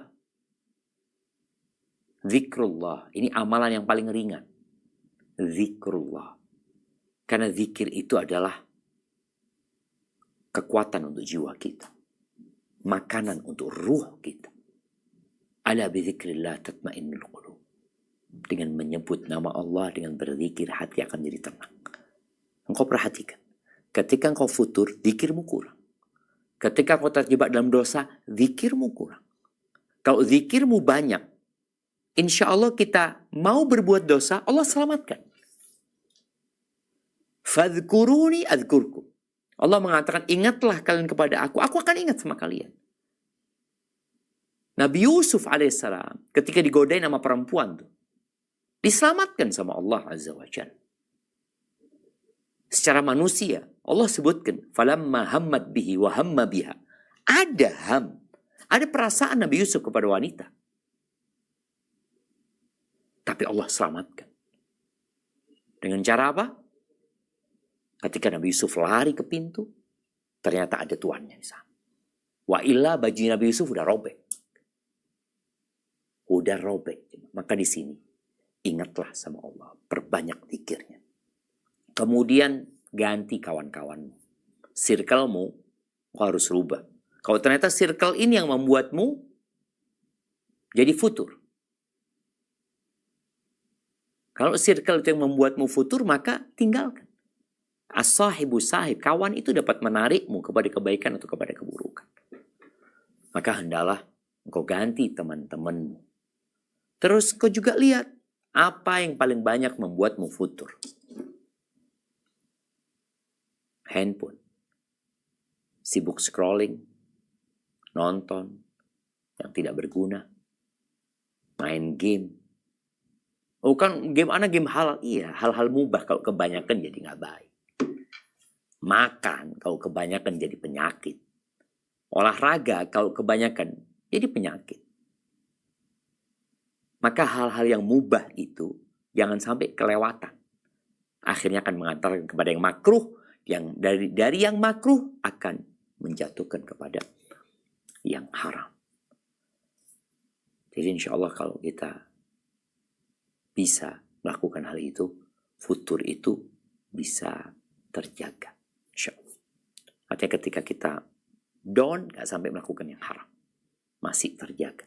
zikrullah. Ini amalan yang paling ringan. Zikrullah. Karena zikir itu adalah kekuatan untuk jiwa kita. Makanan untuk ruh kita. Ala bidzikrillah tatma'innul qulub. Dengan menyebut nama Allah, dengan berzikir, hati akan jadi tenang. Engkau perhatikan. Ketika engkau futur, zikirmu kurang. Ketika engkau terjebak dalam dosa, zikirmu kurang. Kalau zikirmu banyak, insya Allah kita mau berbuat dosa, Allah selamatkan. Fadhkuruni adhkurkum. Allah mengatakan, ingatlah kalian kepada aku akan ingat sama kalian. Nabi Yusuf alaihissalam ketika digodain sama perempuan tuh, diselamatkan sama Allah Azza wa Jalla. Secara manusia, Allah sebutkan, falamma hammat bihi wa hamma biha. Ada perasaan Nabi Yusuf kepada wanita. Tapi Allah selamatkan. Dengan cara apa? Ketika Nabi Yusuf lari ke pintu, ternyata ada tuannya di sana. Wa illa baju Nabi Yusuf udah robek. Maka di sini ingatlah sama Allah, perbanyak zikirnya. Kemudian ganti kawan-kawanmu. Circle-mu kau harus rubah. Kalau ternyata circle ini yang membuatmu jadi futur. Kalau circle itu yang membuatmu futur, maka tinggalkan. As-sahibu sahib, kawan itu dapat menarikmu kepada kebaikan atau kepada keburukan. Maka hendaklah engkau ganti teman-temanmu. Terus kau juga lihat apa yang paling banyak membuatmu futur. Handphone. Sibuk scrolling, nonton yang tidak berguna, main game. Oh kan game halal. Iya, hal-hal mubah kalau kebanyakan jadi nggak baik. Makan kalau kebanyakan jadi penyakit. Olahraga kalau kebanyakan jadi penyakit. Maka hal-hal yang mubah itu jangan sampai kelewatan. Akhirnya akan mengantarkan kepada yang makruh, yang dari yang makruh akan menjatuhkan kepada yang haram. Jadi insya Allah kalau kita bisa melakukan hal itu, futur itu bisa terjaga. Insya Allah. Artinya ketika kita down, gak sampai melakukan yang haram. Masih terjaga.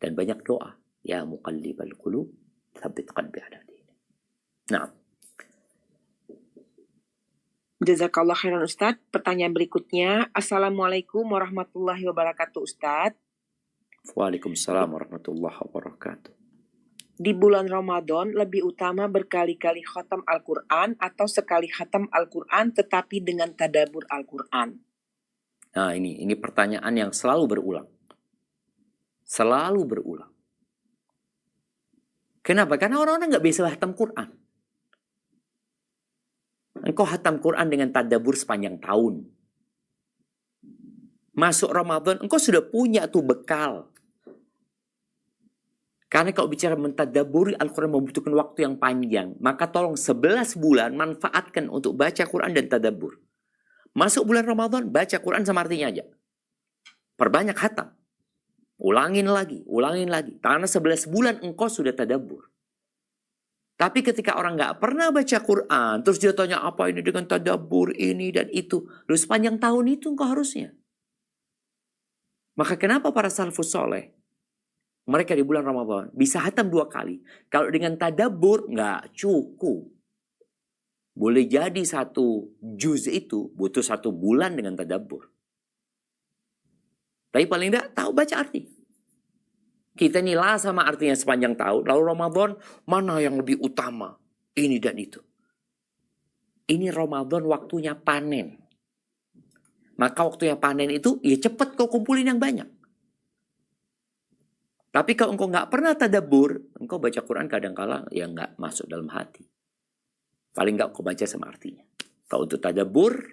Dan banyak doa. Ya muqallibal qulub, tsabbit qalbi ala dinik. Nah. Jazakallah khairan Ustaz. Pertanyaan berikutnya. Assalamualaikum warahmatullahi wabarakatuh Ustaz. Waalaikumsalam warahmatullahi wabarakatuh. Di bulan Ramadan lebih utama berkali-kali khatam Al-Quran atau sekali khatam Al-Quran tetapi dengan tadabbur Al-Quran? Nah ini pertanyaan yang selalu berulang. Selalu berulang. Kenapa? Karena orang-orang gak bisa khatam Quran. Engkau khatam Quran dengan tadabbur sepanjang tahun. Masuk Ramadan, engkau sudah punya tuh bekal. Karena kalau bicara mentadabburi Al-Quran membutuhkan waktu yang panjang. Maka tolong 11 bulan manfaatkan untuk baca Quran dan tadabbur. Masuk bulan Ramadan, baca Quran sama artinya aja. Perbanyak khatam. Ulangin lagi. Karena 11 bulan engkau sudah tadabbur. Tapi ketika orang gak pernah baca Quran, terus dia tanya apa ini dengan tadabbur ini dan itu. Lalu sepanjang tahun itu engkau harusnya. Maka kenapa para salafus soleh, mereka di bulan Ramadan bisa khatam 2 kali. Kalau dengan tadabbur gak cukup. Boleh jadi 1 juz itu butuh 1 bulan dengan tadabbur. Tapi paling tidak tahu baca arti. Kita nilai sama artinya sepanjang tahun. Lalu Ramadan mana yang lebih utama? Ini dan itu. Ini Ramadan waktunya panen. Maka waktunya panen itu ya cepat kau kumpulin yang banyak. Tapi kalau engkau nggak pernah tadabbur, engkau baca Quran kadang-kala ya nggak masuk dalam hati. Paling nggak kau baca sama artinya. Kalau untuk tadabbur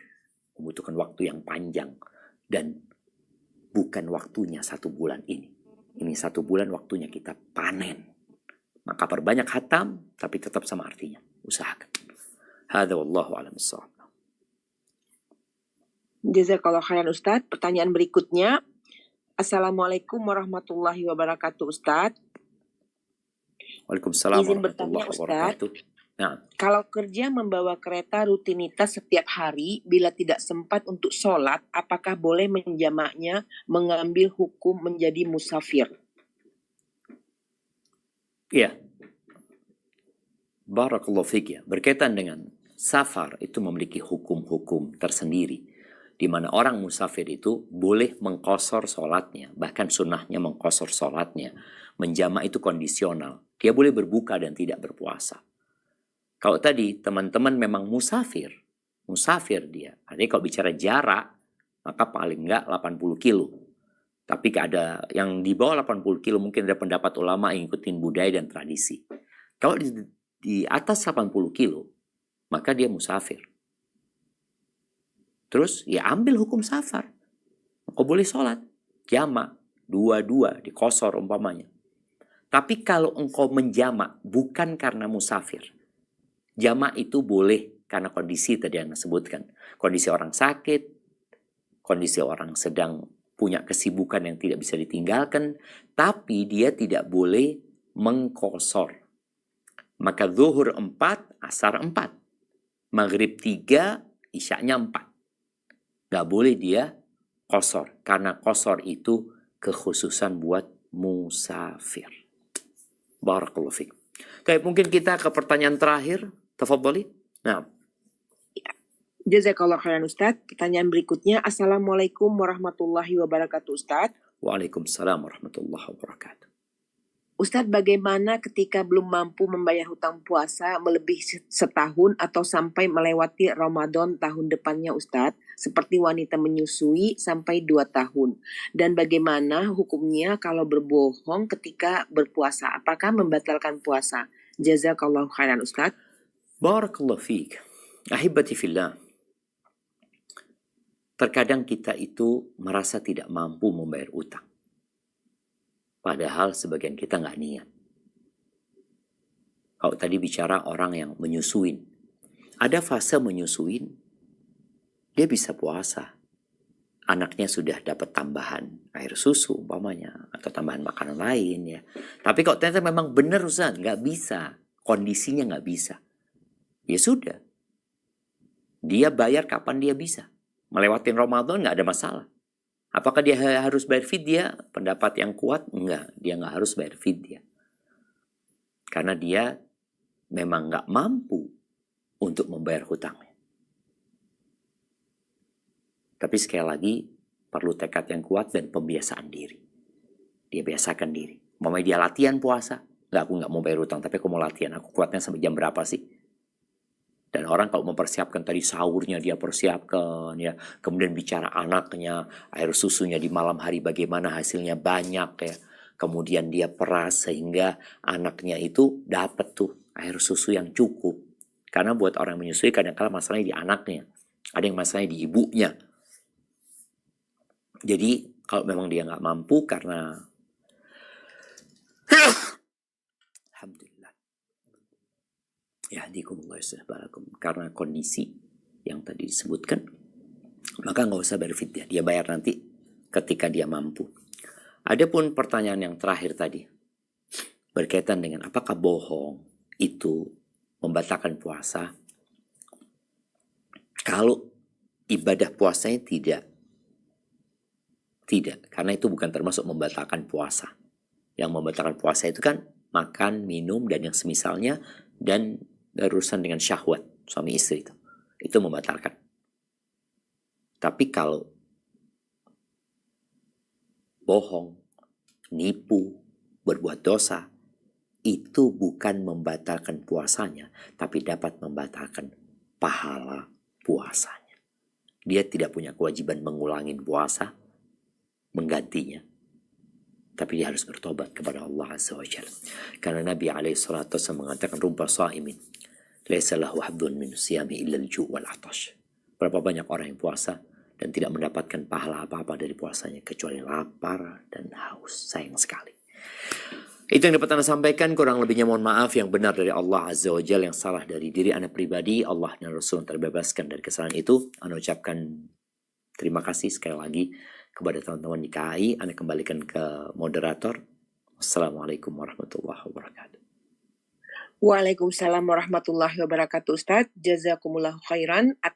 membutuhkan waktu yang panjang dan bukan waktunya 1 bulan ini. Ini 1 bulan waktunya kita panen. Maka perbanyak khatam, tapi tetap sama artinya. Usahakan. Hadza wallahu a'lam bissawab. Jazakallah khairan Ustaz. Pertanyaan berikutnya. Assalamualaikum warahmatullahi wabarakatuh Ustaz. Waalaikumsalam Izin warahmatullahi bertanya wabarakatuh. Nah, kalau kerja membawa kereta rutinitas setiap hari, bila tidak sempat untuk sholat, apakah boleh menjamaknya mengambil hukum menjadi musafir? Ya, barakallahu fiik ya. Berkaitan dengan safar itu memiliki hukum-hukum tersendiri. Di mana orang musafir itu boleh mengqasar sholatnya, bahkan sunnahnya mengqasar sholatnya. Menjamak itu kondisional. Dia boleh berbuka dan tidak berpuasa. Kalau tadi teman-teman memang musafir dia. Artinya kalau bicara jarak, maka paling enggak 80 kilo. Tapi ada yang di bawah 80 kilo mungkin ada pendapat ulama yang ikutin budaya dan tradisi. Kalau di atas 80 kilo, maka dia musafir. Terus ya ambil hukum safar. Kau boleh sholat, jamak, dua-dua, dikosor umpamanya. Tapi kalau engkau menjamak bukan karena musafir, jamak itu boleh karena kondisi tadi yang disebutkan. Kondisi orang sakit, kondisi orang sedang punya kesibukan yang tidak bisa ditinggalkan, tapi dia tidak boleh mengkosor. Maka zuhur 4, asar 4. Maghrib 3, isyaknya 4. Gak boleh dia kosor. Karena kosor itu kekhususan buat musafir. Barakallahu fiik. Baik, mungkin kita ke pertanyaan terakhir. Tafadhali. Nah. Jazakallah khairan Ustadz. Pertanyaan berikutnya. Assalamualaikum warahmatullahi wabarakatuh Ustadz. Waalaikumsalam warahmatullahi wabarakatuh. Ustadz, bagaimana ketika belum mampu membayar hutang puasa melebihi setahun atau sampai melewati Ramadan tahun depannya Ustadz, seperti wanita menyusui sampai 2 tahun. Dan bagaimana hukumnya kalau berbohong ketika berpuasa? Apakah membatalkan puasa? Jazakallahu khairan Ustadz. Barakallahu fiik. Ahibati fillah. Terkadang kita itu merasa tidak mampu membayar utang. Padahal sebagian kita nggak niat. Kalau tadi bicara orang yang menyusuin. Ada fase menyusuin, dia bisa puasa. Anaknya sudah dapat tambahan air susu umpamanya. Atau tambahan makanan lain ya. Tapi kalau ternyata memang benar Ustaz, nggak bisa. Kondisinya nggak bisa. Ya sudah. Dia bayar kapan dia bisa. Melewatin Ramadan nggak ada masalah. Apakah dia harus bayar fidyah? Pendapat yang kuat, enggak. Dia nggak harus bayar fidyah. Karena dia memang nggak mampu untuk membayar hutangnya. Tapi sekali lagi, perlu tekad yang kuat dan pembiasaan diri. Dia biasakan diri. Mau dia latihan puasa, aku nggak mau bayar hutang, tapi aku mau latihan. Aku kuatnya sampai jam berapa sih? Dan orang kalau mempersiapkan tadi sahurnya dia persiapkan ya, kemudian bicara anaknya, air susunya di malam hari bagaimana hasilnya banyak ya. Kemudian dia peras sehingga anaknya itu dapat tuh air susu yang cukup. Karena buat orang menyusui kadang-kadang masalahnya di anaknya, ada yang masalahnya di ibunya. Jadi kalau memang dia nggak mampu karena alhamdulillah. Yahdikumullah yuslihu karena kondisi yang tadi disebutkan, maka nggak usah bayar fidyah. Dia bayar nanti ketika dia mampu. Adapun pertanyaan yang terakhir tadi berkaitan dengan apakah bohong itu membatalkan puasa? Kalau ibadah puasanya tidak, karena itu bukan termasuk membatalkan puasa. Yang membatalkan puasa itu kan makan, minum dan yang semisalnya, dan berurusan dengan syahwat suami istri itu membatalkan. Tapi kalau bohong, nipu, berbuat dosa, itu bukan membatalkan puasanya, tapi dapat membatalkan pahala puasanya. Dia tidak punya kewajiban mengulangi puasa, menggantinya. Tapi dia harus bertobat kepada Allah Azza wa Jalla. Karena Nabi SAW mengatakan rubba sha'imin laisa lahu haddun min siyami illa al-ju' wal 'atash. Berapa banyak orang yang puasa dan tidak mendapatkan pahala apa-apa dari puasanya kecuali lapar dan haus. Sayang sekali. Itu yang dapat Anda sampaikan, kurang lebihnya mohon maaf. Yang benar dari Allah Azza wa Jalla, yang salah dari diri Anda pribadi. Allah dan Rasul terbebaskan dari kesalahan itu. Anda ucapkan terima kasih sekali lagi kepada teman-teman di KAI. Anda kembalikan ke moderator. Assalamualaikum warahmatullahi wabarakatuh. Waalaikumsalam warahmatullahi wabarakatuh Ustadz. Jazakumullahu khairan